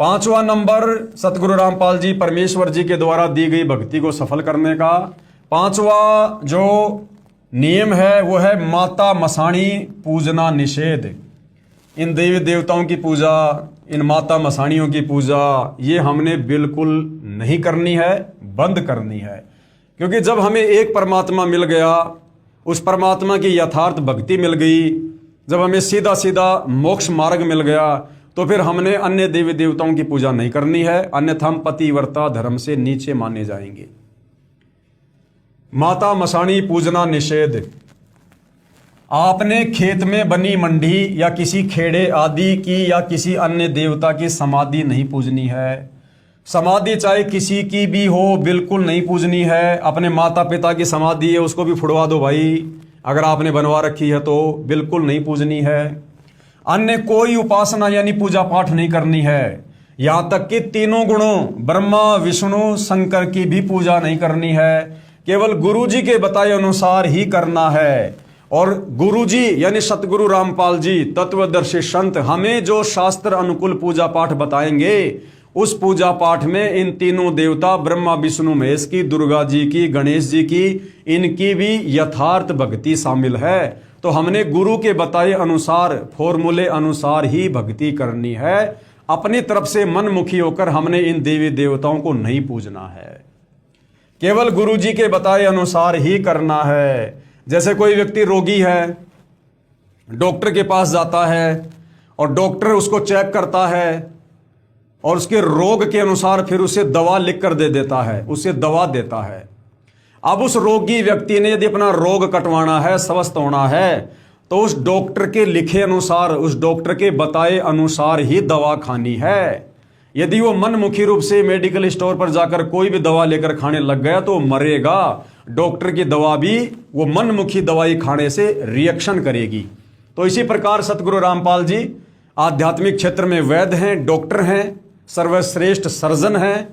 5वां नंबर सतगुरु रामपाल जी परमेश्वर जी के द्वारा दी गई भक्ति को सफल करने का 5वां जो नियम है वो है माता मसाणी पूजना निषेध। इन देवी देवताओं की पूजा, इन माता मसाणियों की पूजा ये हमने बिल्कुल नहीं करनी है, बंद करनी है। क्योंकि जब हमें एक परमात्मा मिल गया, उस परमात्मा की यथार्थ भक्ति मिल गई, जब हमें सीधा सीधा मोक्ष मार्ग मिल गया, तो फिर हमने अन्य देवी देवताओं की पूजा नहीं करनी है, अन्यथा हम पतिव्रता धर्म से नीचे माने जाएंगे। माता मसाणी पूजना निषेध। आपने खेत में बनी मंडी या किसी खेड़े आदि की या किसी अन्य देवता की समाधि नहीं पूजनी है। समाधि चाहे किसी की भी हो बिल्कुल नहीं पूजनी है। अपने माता पिता की समाधि है उसको भी फुड़वा दो भाई, अगर आपने बनवा रखी है तो बिल्कुल नहीं पूजनी है। अन्य कोई उपासना यानी पूजा पाठ नहीं करनी है। यहां तक कि तीनों गुणों ब्रह्मा विष्णु शंकर की भी पूजा नहीं करनी है, केवल गुरु जी के बताए अनुसार ही करना है। और गुरु जी यानी सतगुरु रामपाल जी तत्वदर्शी संत हमें जो शास्त्र अनुकूल पूजा पाठ बताएंगे, उस पूजा पाठ में इन तीनों देवता ब्रह्मा विष्णु महेश की, दुर्गा जी की, गणेश जी की, इनकी भी यथार्थ भक्ति शामिल है। तो हमने गुरु के बताए अनुसार फॉर्मूले अनुसार ही भक्ति करनी है। अपनी तरफ से मनमुखी होकर हमने इन देवी देवताओं को नहीं पूजना है, केवल गुरु जी के बताए अनुसार ही करना है। जैसे कोई व्यक्ति रोगी है, डॉक्टर के पास जाता है और डॉक्टर उसको चेक करता है और उसके रोग के अनुसार फिर उसे दवा लिख कर दे देता है, उसे दवा देता है। अब उस रोगी व्यक्ति ने यदि अपना रोग कटवाना है, स्वस्थ होना है, तो उस डॉक्टर के लिखे अनुसार, उस डॉक्टर के बताए अनुसार ही दवा खानी है। यदि वो मनमुखी रूप से मेडिकल स्टोर पर जाकर कोई भी दवा लेकर खाने लग गया तो मरेगा। डॉक्टर की दवा भी वो मनमुखी दवाई खाने से रिएक्शन करेगी। तो इसी प्रकार सतगुरु रामपाल जी आध्यात्मिक क्षेत्र में वैद्य हैं, डॉक्टर हैं, सर्वश्रेष्ठ सर्जन हैं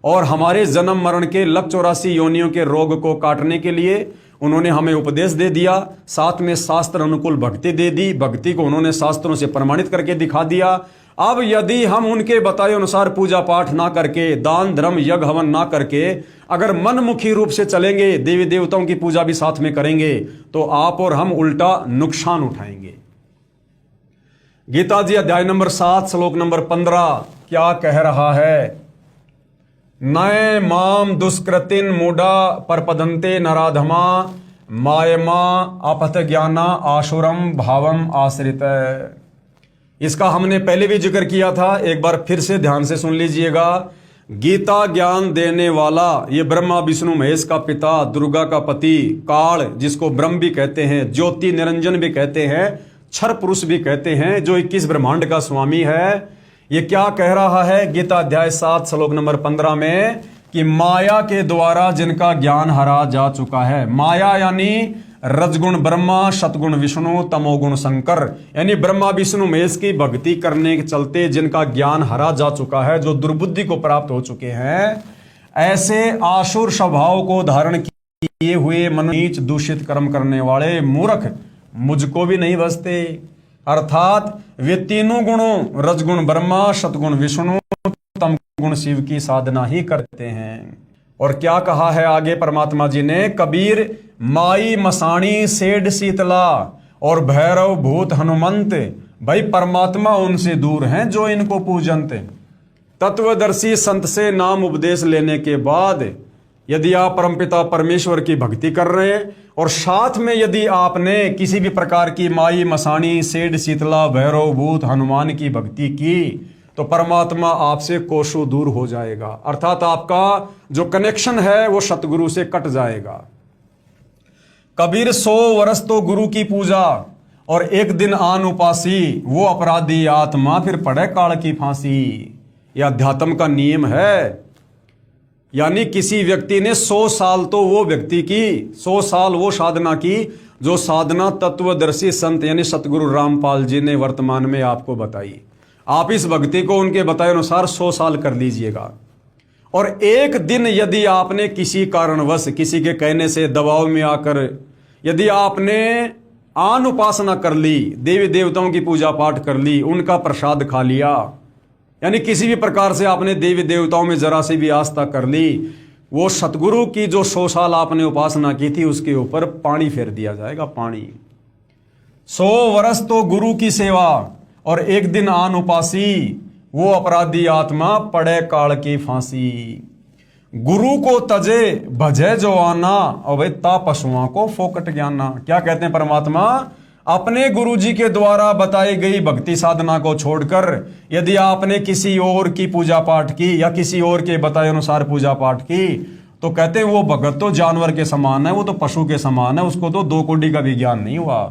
और हमारे जन्म मरण के लक 84 योनियों के रोग को काटने के लिए उन्होंने हमें उपदेश दे दिया, साथ में शास्त्र अनुकूल भक्ति दे दी। भक्ति को उन्होंने शास्त्रों से प्रमाणित करके दिखा दिया। अब यदि हम उनके बताए अनुसार पूजा पाठ ना करके, दान धर्म यज्ञ हवन ना करके, अगर मनमुखी रूप से चलेंगे, देवी देवताओं की पूजा भी साथ में करेंगे, तो आप और हम उल्टा नुकसान उठाएंगे। गीता जी अध्याय नंबर 7 श्लोक नंबर 15 क्या कह रहा है? नये माम दुष्कृतिन मूढ़ा परपदन्ते नराधमा मायमा अपथ ज्ञाना आशुरम भावम आश्रित। इसका हमने पहले भी जिक्र किया था, एक बार फिर से ध्यान से सुन लीजिएगा। गीता ज्ञान देने वाला ये ब्रह्मा विष्णु महेश का पिता, दुर्गा का पति, काल जिसको ब्रह्म भी कहते हैं, ज्योति निरंजन भी कहते हैं, क्षर पुरुष भी कहते हैं, जो 21 ब्रह्मांड का स्वामी है, ये क्या कह रहा है गीता अध्याय 7 श्लोक नंबर 15 में कि माया के द्वारा जिनका ज्ञान हरा जा चुका है। माया यानी रजगुण ब्रह्मा, सतगुण विष्णु, तमोगुण शंकर, यानी ब्रह्मा विष्णु महेश की भक्ति करने के चलते जिनका ज्ञान हरा जा चुका है, जो दुर्बुद्धि को प्राप्त हो चुके हैं, ऐसे आसुर स्वभाव को धारण किए हुए मनुनीच दूषित कर्म करने वाले मूर्ख मुझको भी नहीं बसते। अर्थात वे तीनों गुणों रजगुण ब्रह्मा, सतगुण विष्णु, तमगुण शिव की साधना ही करते हैं। और क्या कहा है आगे परमात्मा जी ने? कबीर माई मसाणी सेठ शीतला और भैरव भूत हनुमंत। भाई परमात्मा उनसे दूर हैं जो इनको पूजनते। तत्वदर्शी संत से नाम उपदेश लेने के बाद यदि आप परमपिता परमेश्वर की भक्ति कर रहे हैं और साथ में यदि आपने किसी भी प्रकार की माई मसाणी सेठ शीतला भैरव भूत हनुमान की भक्ति की, तो परमात्मा आपसे कोसों दूर हो जाएगा। अर्थात आपका जो कनेक्शन है वो सतगुरु से कट जाएगा। कबीर 100 वर्ष तो गुरु की पूजा और एक दिन आन उपासी, वो अपराधी आत्मा फिर पड़े काल की फांसी। यह अध्यात्म का नियम है। यानी किसी व्यक्ति ने 100 साल तो वो व्यक्ति की, 100 साल वो साधना की जो साधना तत्वदर्शी संत यानी सतगुरु रामपाल जी ने वर्तमान में आपको बताई। आप इस भक्ति को उनके बताए अनुसार 100 साल कर लीजिएगा। और एक दिन यदि आपने किसी कारणवश, किसी के कहने से, दबाव में आकर यदि आपने आन उपासना कर ली, देवी देवताओं की पूजा पाठ कर ली, उनका प्रसाद खा लिया, यानी किसी भी प्रकार से आपने देवी देवताओं में जरा सी भी आस्था कर ली, वो सतगुरु की जो 100 साल आपने उपासना की थी उसके ऊपर पानी फेर दिया जाएगा, पानी। 100 वर्ष तो गुरु की सेवा और एक दिन आन उपासी, वो अपराधी आत्मा पड़े काल की फांसी। गुरु को तजे भजे जो आना, और ता पशुओं को फोकट ज्ञाना। क्या कहते हैं परमात्मा? अपने गुरु जी के द्वारा बताई गई भक्ति साधना को छोड़कर यदि आपने किसी और की पूजा पाठ की या किसी और के बताए अनुसार पूजा पाठ की, तो कहते हैं वो भगत तो जानवर के समान है, वो तो पशु के समान है, उसको तो 2 कौड़ी का भी ज्ञान नहीं हुआ।